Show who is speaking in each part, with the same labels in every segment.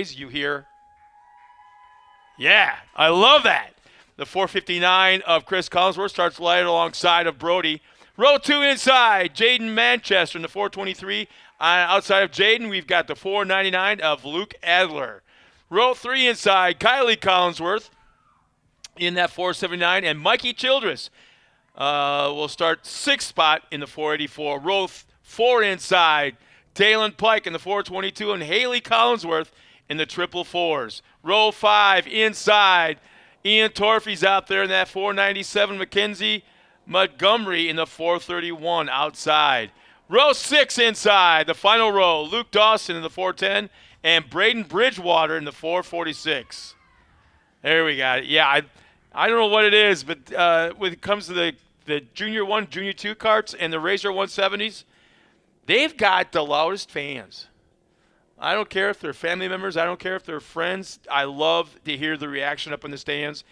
Speaker 1: You hear, yeah, I love that. The 459 of Chris Collinsworth starts light alongside of Brody. Row 2 inside, Jaden Manchester in the 423. Outside of Jaden, we've got the 499 of Luke Adler. Row 3 inside, Kylie Collinsworth in that 479. And Mikey Childress will start 6th spot in the 484. Row 4 inside, Dalen Pike in the 422. And Haley Collinsworth in the triple fours. Row 5 inside, Ian Torfey's out there in that 497. Mackenzie Montgomery in the 431 outside. Row 6 inside, the final row, Luke Dawson in the 410 and Braden Bridgewater in the 446. There we got it. Yeah, I don't know what it is, but when it comes to the Junior 1, Junior 2 carts and the Razor 170s, they've got the loudest fans. I don't care if they're family members. I don't care if they're friends. I love to hear the reaction up in the stands,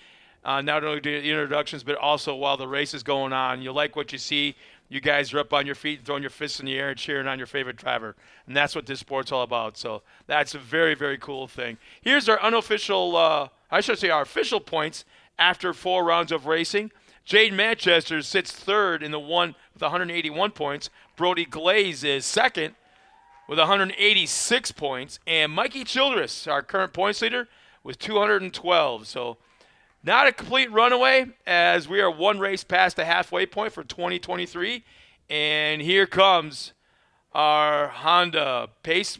Speaker 1: not only the introductions, but also while the race is going on. You like what you see. You guys are up on your feet, throwing your fists in the air and cheering on your favorite driver. And that's what this sport's all about. So that's a very, very cool thing. Here's our unofficial, our official points after 4 rounds of racing. Jaden Manchester sits third in the one with 181 points. Brody Glaze is second with 186 points. And Mikey Childress, our current points leader, with 212. So not a complete runaway, as we are one race past the halfway point for 2023. And here comes our Honda Pace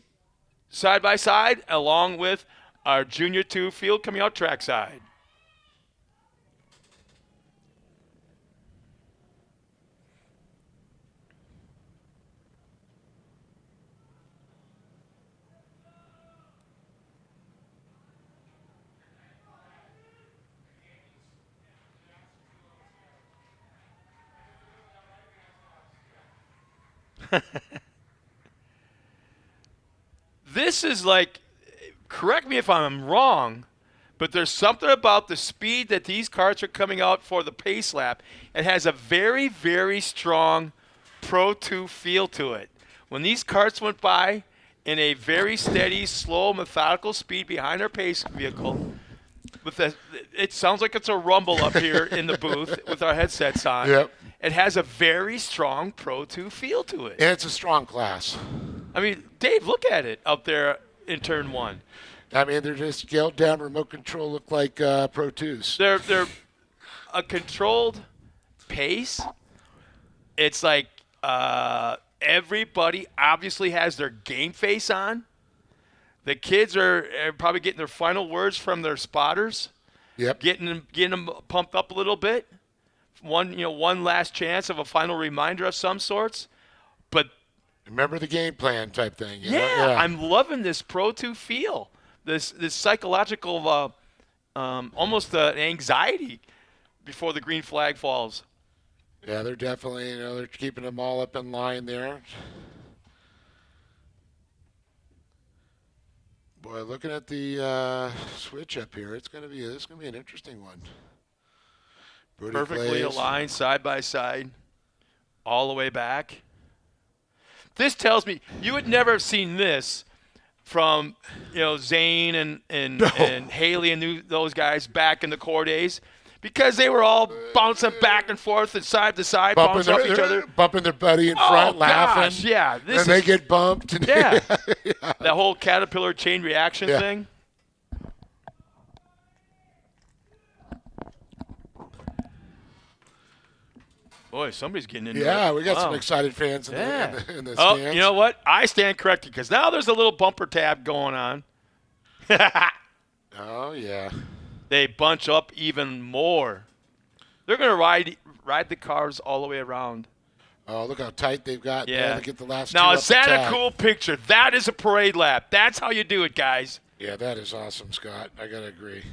Speaker 1: side-by-side, along with our Junior 2 field coming out trackside. This is like, correct me if I'm wrong, but there's something about the speed that these carts are coming out for the pace lap. It has a very, very strong Pro 2 feel to it. When these carts went by in a very steady, slow, methodical speed behind our pace vehicle, it sounds like it's a rumble up here in the booth with our headsets on.
Speaker 2: Yep.
Speaker 1: It has a very strong Pro 2 feel to it.
Speaker 2: And it's a strong class.
Speaker 1: I mean, Dave, look at it up there in turn 1.
Speaker 2: I mean, they're just scaled down remote control, look like Pro 2s.
Speaker 1: They're a controlled pace. It's like everybody obviously has their game face on. The kids are probably getting their final words from their spotters.
Speaker 2: Yep.
Speaker 1: Getting them pumped up a little bit. One last chance of a final reminder of some sorts. But
Speaker 2: remember the game plan type thing.
Speaker 1: Yeah, I'm loving this Pro 2 feel. This psychological, almost anxiety before the green flag falls.
Speaker 2: Yeah, they're definitely, they're keeping them all up in line there. Boy, looking at the switch up here, this is gonna be an interesting one. Brody
Speaker 1: Perfectly
Speaker 2: Glaze.
Speaker 1: aligned, side by side, all the way back. This tells me you would never have seen this from Zane and Haley and those guys back in the core days, because they were all bouncing back and forth and side to side, bouncing off each other,
Speaker 2: bumping their buddy in front, laughing.
Speaker 1: Gosh, yeah,
Speaker 2: and they get bumped. And
Speaker 1: yeah, that whole caterpillar chain reaction thing. Boy, somebody's getting into it.
Speaker 2: Yeah, we got some excited fans in the stands.
Speaker 1: Oh, you know what? I stand corrected, because now there's a little bumper tab going on.
Speaker 2: Oh, yeah.
Speaker 1: They bunch up even more. They're going to ride the cars all the way around.
Speaker 2: Oh, look how tight they've got to get the last
Speaker 1: now,
Speaker 2: two
Speaker 1: is
Speaker 2: up the
Speaker 1: that
Speaker 2: tag.
Speaker 1: a cool picture? That is a parade lap. That's how you do it, guys.
Speaker 2: Yeah, that is awesome, Scott. I got to agree.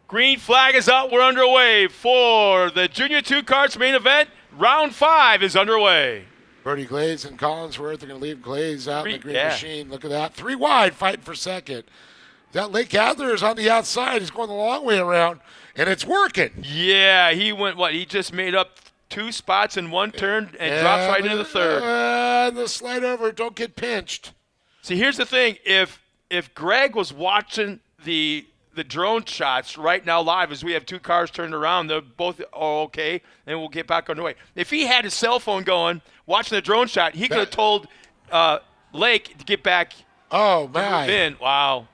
Speaker 1: Green flag is out. We're underway for the Junior 2 Karts main event. Round 5 is underway.
Speaker 2: Brody Glaze and Collinsworth are going to leave Glaze out in the green
Speaker 1: yeah.
Speaker 2: machine. Look at that. 3 wide, fighting for second. That Lake Adler is on the outside. He's going the long way around, and it's working.
Speaker 1: Yeah, he went, he just made up 2 spots in one turn and drops right into the third.
Speaker 2: The slide over. Don't get pinched.
Speaker 1: See, here's the thing. If Greg was watching the drone shots right now live as we have two cars turned around, they're both okay, and we'll get back on the way. If he had his cell phone going, watching the drone shot, he could have told Lake to get back.
Speaker 2: Oh, man.
Speaker 1: In. Wow.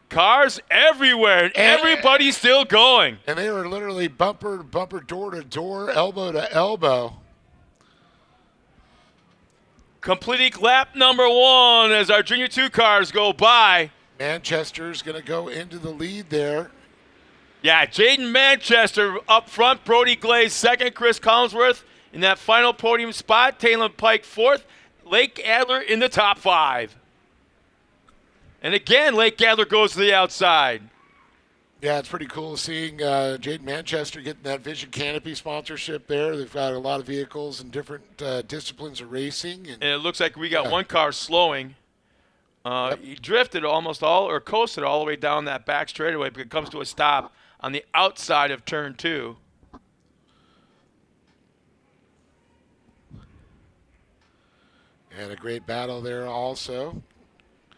Speaker 1: Cars everywhere, and everybody's still going.
Speaker 2: And they were literally bumper to bumper, door to door, elbow to elbow.
Speaker 1: Completing lap number 1 as our Junior 2 cars go by.
Speaker 2: Manchester's going to go into the lead there.
Speaker 1: Yeah, Jaden Manchester up front, Brody Glaze second, Chris Collinsworth in that final podium spot, Talon Pike fourth, Lake Adler in the top 5. And again, Lake Adler goes to the outside.
Speaker 2: Yeah, it's pretty cool seeing Jaden Manchester getting that Vision Canopy sponsorship there. They've got a lot of vehicles and different disciplines of racing.
Speaker 1: And it looks like we got one car slowing. He drifted almost all, or coasted all the way down that back straightaway, but it comes to a stop on the outside of turn 2.
Speaker 2: And a great battle there also.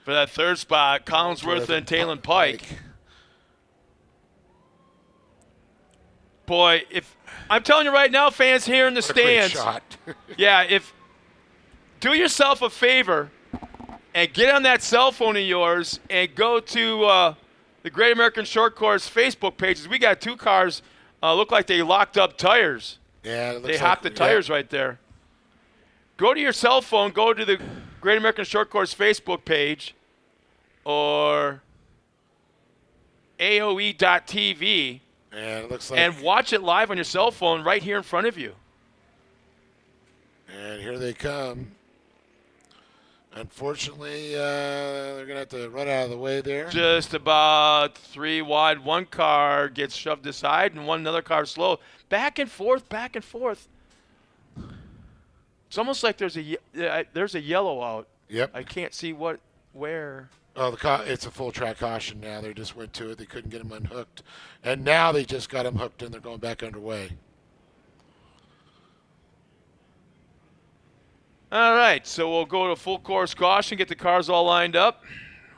Speaker 1: For that third spot, Collinsworth and Talon Pike. Boy, if I'm telling you right now, fans here in the stands, do yourself a favor and get on that cell phone of yours and go to the Great American Short Course Facebook pages. We got two cars look like they locked up tires.
Speaker 2: Yeah,
Speaker 1: they hopped the tires right there. Go to your cell phone, go to the Great American Short Course Facebook page or AOE.TV
Speaker 2: and it looks like,
Speaker 1: and watch it live on your cell phone right here in front of you.
Speaker 2: And here they come. Unfortunately, they're going to have to run out of the way there.
Speaker 1: Just about 3 wide. One car gets shoved aside and another car slow. Back and forth, back and forth. It's almost like there's a yellow out.
Speaker 2: Yep.
Speaker 1: I can't see where.
Speaker 2: Oh, it's a full track caution now. They just went to it. They couldn't get him unhooked. And now they just got him hooked and they're going back underway.
Speaker 1: All right, so we'll go to full course caution, get the cars all lined up.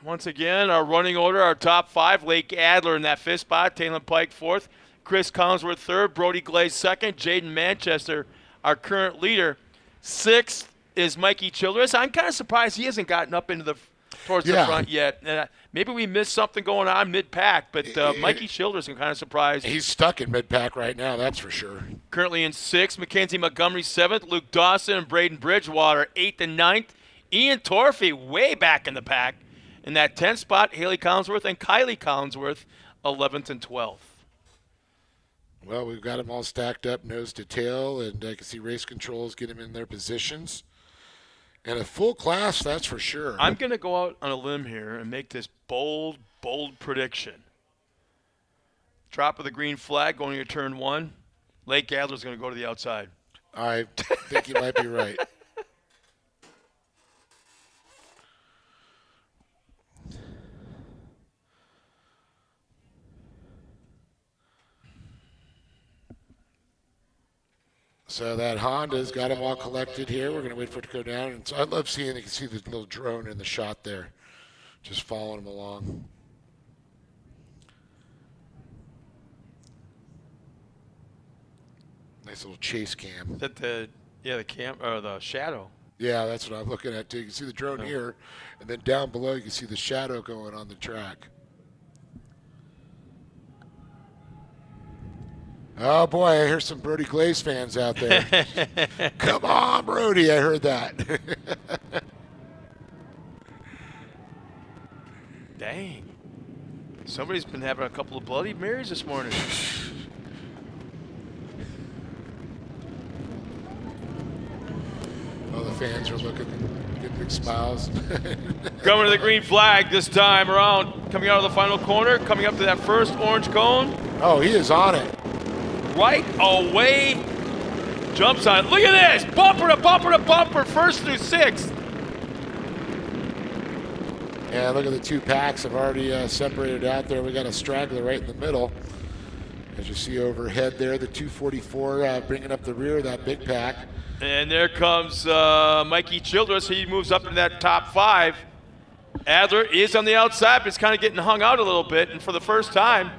Speaker 1: Once again, our running order, our top 5, Lake Adler in that 5th spot, Talon Pike 4th, Chris Collinsworth 3rd, Brody Glaze 2nd, Jaden Manchester, our current leader. 6th is Mikey Childress. I'm kind of surprised he hasn't gotten up into towards the front yet. And maybe we missed something going on mid-pack, but Mikey Childress, I'm kind of surprised.
Speaker 2: He's stuck in mid-pack right now, that's for sure.
Speaker 1: Currently in 6th, Mackenzie Montgomery 7th, Luke Dawson and Braden Bridgewater 8th and 9th. Ian Torfey way back in the pack. In that 10th spot, Haley Collinsworth and Kylie Collinsworth 11th and 12th.
Speaker 2: Well, we've got them all stacked up nose to tail, and I can see race controls get them in their positions. And a full class, that's for sure.
Speaker 1: I'm going to go out on a limb here and make this bold prediction. Drop of the green flag going to turn 1. Lake Adler's going to go to the outside.
Speaker 2: I think you might be right. So that Honda's got them all collected here. We're going to wait for it to go down. And so I love seeing, you can see the little drone in the shot there, just following them along. Nice little chase cam.
Speaker 1: Is that the cam or the shadow?
Speaker 2: Yeah, that's what I'm looking at too. You can see the drone here, and then down below you can see the shadow going on the track. Oh, boy, I hear some Brody Glaze fans out there. Come on, Brody, I heard that.
Speaker 1: Dang. Somebody's been having a couple of Bloody Marys this morning.
Speaker 2: Oh, the fans are looking, getting big smiles.
Speaker 1: Coming to the green flag this time around, coming out of the final corner, coming up to that first orange cone.
Speaker 2: Oh, he is on it.
Speaker 1: Right away, jumps on it. Look at this, bumper to bumper to bumper, 1st through 6th.
Speaker 2: Yeah, look at the 2 packs have already separated out there. We got a straggler right in the middle. As you see overhead there, the 244 bringing up the rear of that big pack.
Speaker 1: And there comes Mikey Childress. He moves up in that top 5. Adler is on the outside, but it's kind of getting hung out a little bit. And for the first time,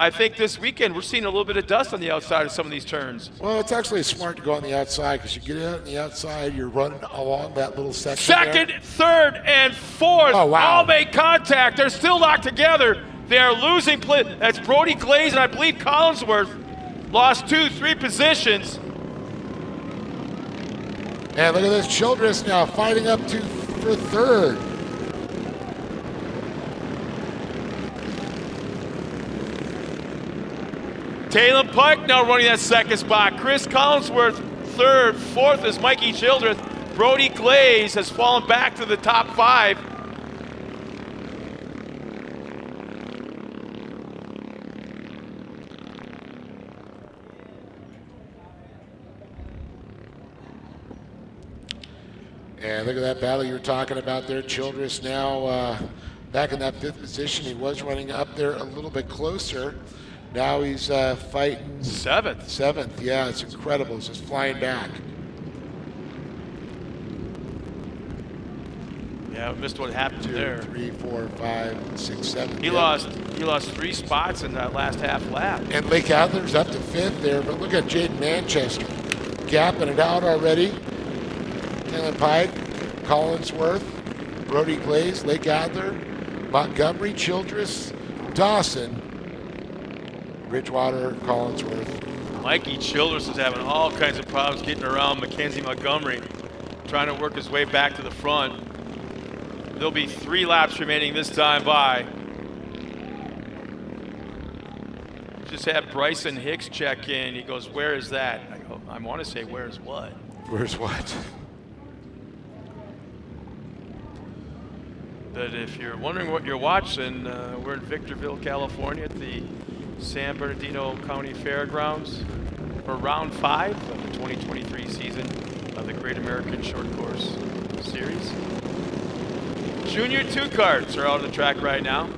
Speaker 1: I think this weekend we're seeing a little bit of dust on the outside of some of these turns.
Speaker 2: Well, it's actually smart to go on the outside because you get out on the outside, you're running along that little section.
Speaker 1: Second,
Speaker 2: there.
Speaker 1: third, and fourth
Speaker 2: Oh, wow.
Speaker 1: all make contact. They're still locked together. They are losing play. That's Brody Glaze and I believe Collinsworth lost 2-3 positions.
Speaker 2: And look at this, Childress now fighting up for third.
Speaker 1: Taylor Pike now running that second spot. Chris Collinsworth third. Fourth is Mikey Childress. Brody Glaze has fallen back to the top 5.
Speaker 2: And look at that battle you were talking about there. Childress now back in that 5th position. He was running up there a little bit closer. Now he's fighting
Speaker 1: 7th.
Speaker 2: 7th, yeah, it's incredible. It's just flying back.
Speaker 1: Yeah, I missed what happened
Speaker 2: 2,
Speaker 1: there.
Speaker 2: 3, 4, 5, 6, 7.
Speaker 1: He lost 3 spots in that last half lap.
Speaker 2: And Lake Adler's up to 5th there, but look at Jaden Manchester gapping it out already. Taylor Pike, Collinsworth, Brody Glaze, Lake Adler, Montgomery, Childress, Dawson, Bridgewater, Collinsworth.
Speaker 1: Mikey Childress is having all kinds of problems getting around Mackenzie Montgomery, trying to work his way back to the front. There'll be 3 laps remaining this time by. Just had Bryson Hicks check in. He goes, "Where is that?" I want to say, "Where's what?"
Speaker 2: Where's what?
Speaker 1: But if you're wondering what you're watching, we're in Victorville, California at the San Bernardino County Fairgrounds for round 5 of the 2023 season of the Great American Short Course Series. Junior 2 karts are out on the track right now.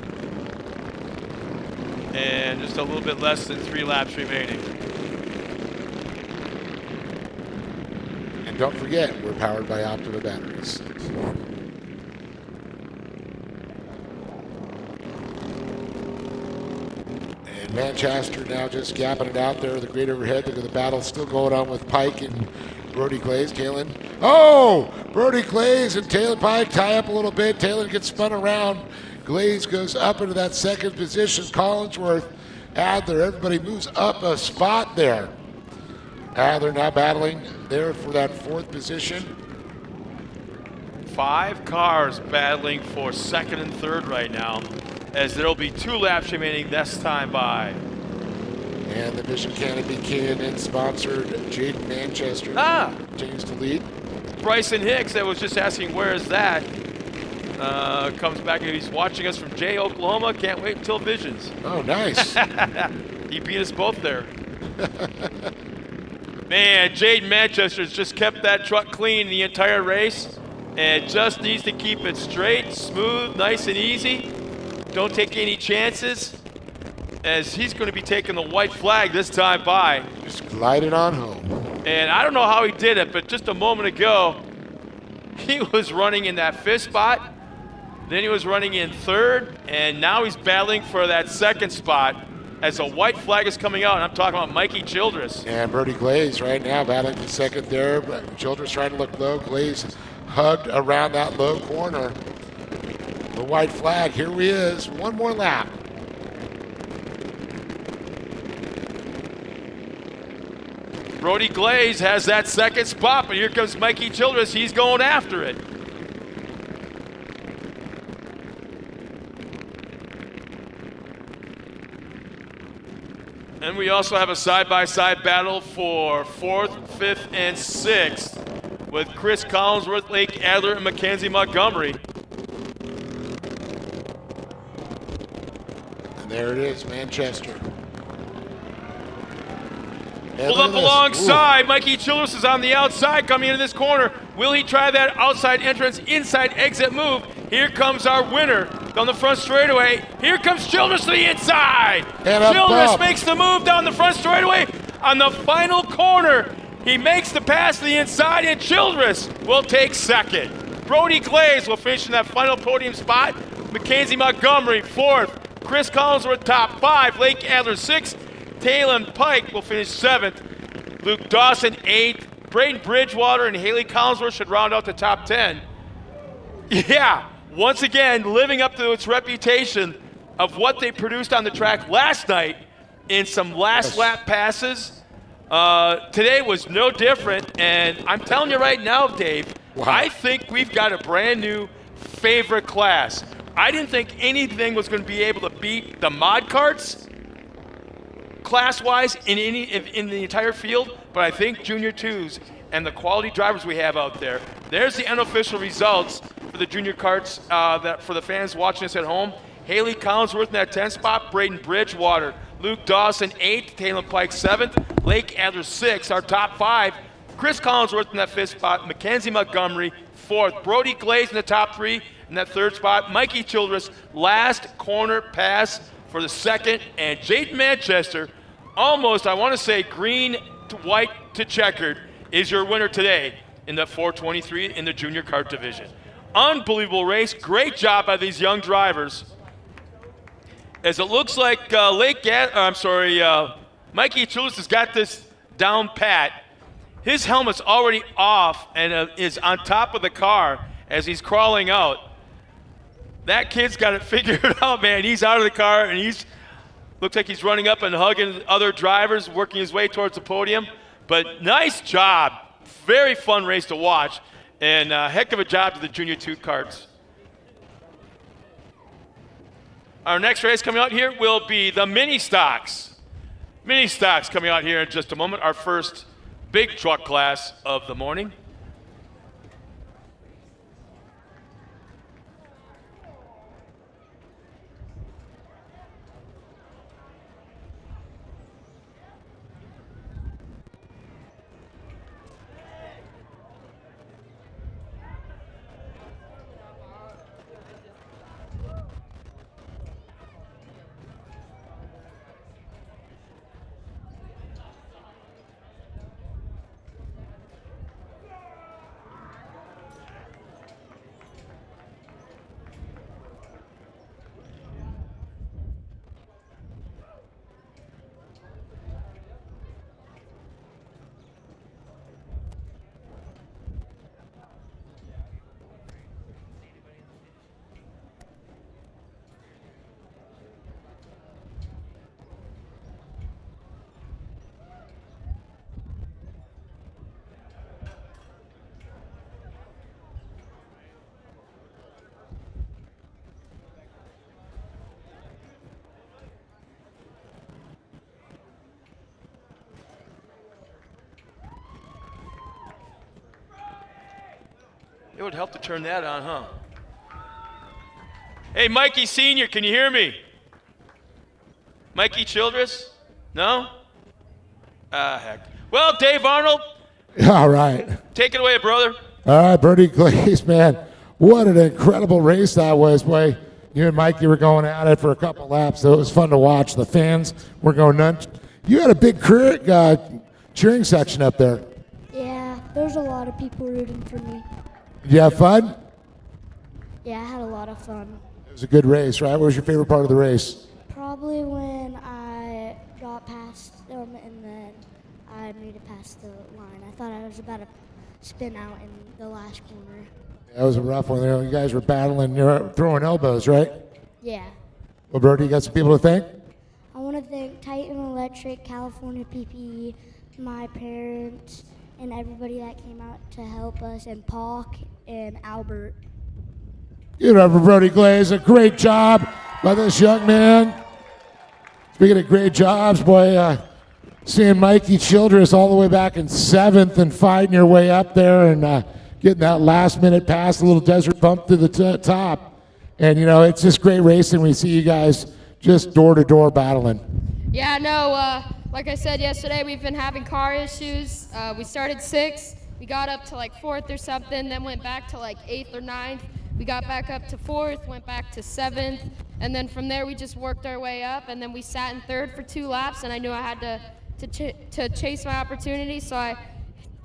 Speaker 1: And just a little bit less than 3 laps remaining.
Speaker 2: And don't forget, we're powered by Optima batteries. Manchester now just gapping it out there. The great overhead. Look at the battle still going on with Pike and Brody Glaze. Taylor. Oh! Brody Glaze and Taylor Pike tie up a little bit. Taylor gets spun around. Glaze goes up into that 2nd position. Collinsworth, Adler, everybody moves up a spot there. Adler now battling there for that 4th position.
Speaker 1: 5 cars battling for 2nd and 3rd right now, as there'll be 2 laps remaining this time by.
Speaker 2: And the Vision Canopy K&N sponsored Jaden Manchester continues to lead.
Speaker 1: Bryson Hicks, that was just asking where is that, comes back and he's watching us from Jay, Oklahoma. Can't wait until Visions.
Speaker 2: Oh, nice.
Speaker 1: He beat us both there. Man, Jaden Manchester's just kept that truck clean the entire race and just needs to keep it straight, smooth, nice and easy. Don't take any chances, as he's going to be taking the white flag this time by.
Speaker 2: Just gliding on home.
Speaker 1: And I don't know how he did it, but just a moment ago, he was running in that 5th spot, then he was running in 3rd, and now he's battling for that 2nd spot as a white flag is coming out. And I'm talking about Mikey Childress.
Speaker 2: And Brody Glaze right now battling for 2nd there, but Childress trying to look low. Glaze hugged around that low corner. The white flag, here he is, 1 more lap.
Speaker 1: Brody Glaze has that 2nd spot, but here comes Mikey Childress. He's going after it. And we also have a side-by-side battle for 4th, 5th, and 6th with Chris Collinsworth, Lake Adler, and Mackenzie Montgomery.
Speaker 2: And there it is, Manchester. And
Speaker 1: Pulled up alongside. Mikey Childress is on the outside coming into this corner. Will he try that outside entrance, inside exit move? Here comes our winner down the front straightaway. Here comes Childress to the inside. Childress makes the move down the front straightaway. On the final corner, he makes the pass to the inside, and Childress will take 2nd. Brody Glaze will finish in that final podium spot. Mackenzie Montgomery, 4th. Chris Collinsworth, top 5. Lake Adler, 6th. Talon Pike will finish 7th. Luke Dawson, 8th. Braden Bridgewater and Haley Collinsworth should round out the top 10. Yeah, once again, living up to its reputation of what they produced on the track last night in some last lap passes. Today was no different, and I'm telling you right now, Dave, wow. I think we've got a brand new favorite class. I didn't think anything was going to be able to beat the mod carts class-wise in the entire field, but I think Junior 2s and the quality drivers we have out there. There's the unofficial results for the Junior Karts that for the fans watching us at home. Haley Collinsworth in that 10th spot, Braden Bridgewater, Luke Dawson 8th, Talon Pike 7th, Lake Adler 6th, our top 5. Chris Collinsworth in that 5th spot, Mackenzie Montgomery 4th, Brody Glaze in the top 3 in that 3rd spot, Mikey Childress last corner pass for the 2nd, and Jaden Manchester, almost, I want to say green to white to checkered, is your winner today in the 423 in the Junior Kart division. Unbelievable race, great job by these young drivers. As it looks like Mikey Childress has got this down pat. His helmet's already off and is on top of the car as he's crawling out. That kid's got it figured out, man. He's out of the car and looks like he's running up and hugging other drivers, working his way towards the podium. But nice job. Very fun race to watch. And a heck of a job to the Junior 2 karts. Our next race coming out here will be the mini stocks. Mini stocks coming out here in just a moment. Our first big truck class of the morning. It would help to turn that on, huh? Hey, Mikey Sr., can you hear me? Mikey Childress? No? Heck. Well, Dave Arnold.
Speaker 2: All right.
Speaker 1: Take it away, brother.
Speaker 2: All right, Brody Glaze, man. What an incredible race that was, boy. You and Mikey were going at it for a couple laps, so it was fun to watch. The fans were going nuts. You had a big cheering section up there.
Speaker 3: Yeah, there's a lot of people rooting for me.
Speaker 2: Did you have fun?
Speaker 3: Yeah, I had a lot of fun.
Speaker 2: It was a good race, right? What was your favorite part of the race?
Speaker 3: Probably when I got past them and then I made it past the line. I thought I was about to spin out in the last corner.
Speaker 2: That was a rough one there. You guys were battling, you were throwing elbows, right?
Speaker 3: Yeah.
Speaker 2: Well, Brody, you got some people to thank?
Speaker 3: I want to thank Titan Electric, California PPE, my parents, and everybody that came out to help us, and Paul and Albert.
Speaker 2: You know, Brody Glaze, a great job by this young man. Speaking of great jobs, boy, seeing Mikey Childress all the way back in 7th and fighting your way up there and getting that last-minute pass, a little desert bump to the top. And, you know, it's just great racing. We see you guys just door-to-door battling.
Speaker 4: Yeah, no, like I said yesterday, we've been having car issues. We started 6th. We got up to like 4th or something, then went back to like 8th or 9th. We got back up to 4th, went back to 7th, and then from there we just worked our way up, and then we sat in 3rd for 2 laps, and I knew I had to chase my opportunity, so I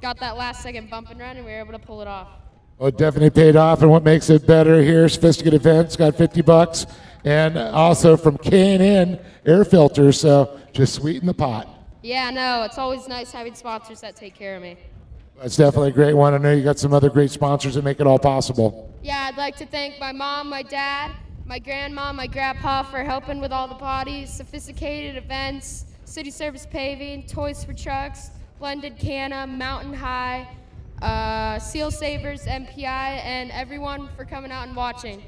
Speaker 4: got that last second bump and run, and we were able to pull it off.
Speaker 2: Well, it definitely paid off, and what makes it better here, Sophisticated Events got $50, and also from K&N Air Filters, so just sweeten the pot.
Speaker 4: Yeah, no, it's always nice having sponsors that take care of me.
Speaker 2: That's definitely a great one. I know you got some other great sponsors that make it all possible.
Speaker 4: Yeah, I'd like to thank my mom, my dad, my grandma, my grandpa for helping with all the bodies, Sophisticated Events, City Service Paving, Toys for Trucks, Blended Canna, Mountain High, Seal Savers, MPI, and everyone for coming out and watching.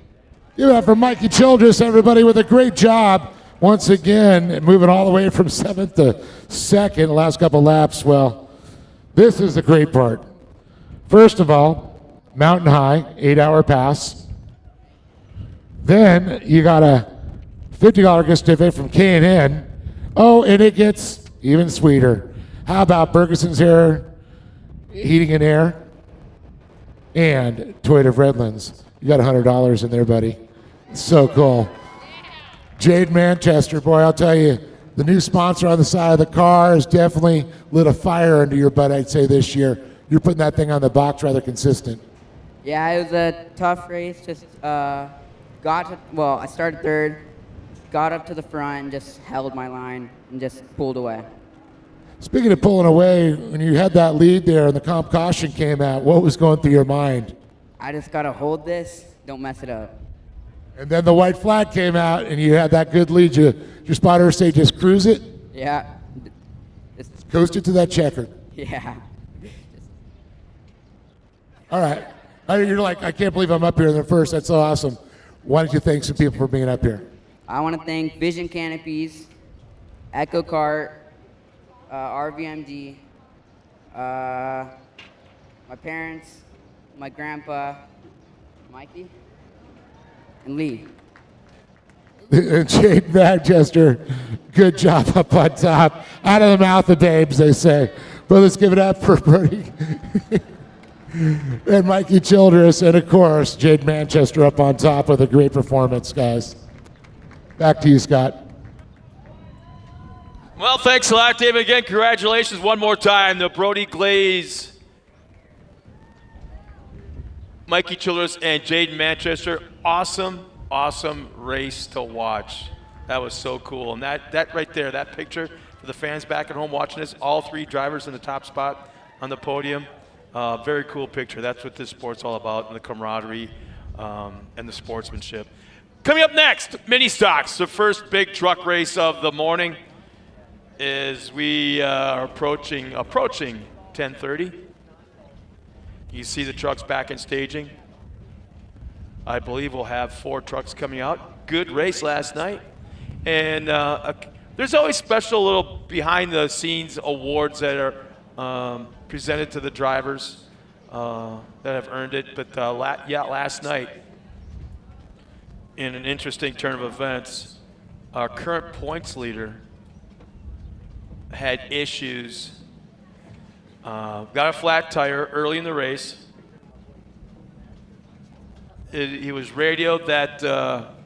Speaker 2: Give it up for Mikey Childress, everybody, with a great job. Once again, moving all the way from 7th to 2nd, the last couple laps. Well, this is the great part. First of all, Mountain High, 8-hour pass. Then you got a $50 gift certificate from K&N. Oh, and it gets even sweeter. How about Bergeson's Hair, Heating and Air, and Toyota of Redlands? You got $100 in there, buddy. So cool. Jade Manchester, boy, I'll tell you, the new sponsor on the side of the car has definitely lit a fire under your butt, I'd say, this year. You're putting that thing on the box rather consistent.
Speaker 5: Yeah, it was a tough race. Just I started third, got up to the front, and just held my line and just pulled away.
Speaker 2: Speaking of pulling away, when you had that lead there and the comp caution came out, what was going through your mind?
Speaker 5: I just got to hold this, don't mess it up.
Speaker 2: And then the white flag came out and you had that good lead. Your spotter say just cruise it?
Speaker 5: Yeah.
Speaker 2: Coast it to that checker.
Speaker 5: Yeah.
Speaker 2: All right. You're like, I can't believe I'm up here in the first. That's so awesome. Why don't you thank some people for being up here?
Speaker 5: I want to thank Vision Canopies, Echo Kart, RVMD, my parents, my grandpa, Mikey, and Lee.
Speaker 2: And Jade Manchester, good job up on top. Out of the mouth of babes, they say. But let's give it up for Bertie and Mikey Childress, and of course, Jade Manchester up on top with a great performance, guys. Back to you, Scott.
Speaker 1: Well, thanks a lot, David. Again, congratulations one more time. The Brody Glaze, Mikey Childress, and Jaden Manchester. Awesome race to watch. That was so cool. And that right there, that picture for the fans back at home watching this, all three drivers in the top spot on the podium. Very cool picture. That's what this sport's all about, and the camaraderie and the sportsmanship. Coming up next, mini stocks, the first big truck race of the morning. Is we are approaching 10:30. You see the trucks back in staging. I believe we'll have 4 trucks coming out. Good race last night. And there's always special little behind-the-scenes awards that are presented to the drivers that have earned it. But last night, in an interesting turn of events, our current points leader had issues. Got a flat tire early in the race. He was radioed that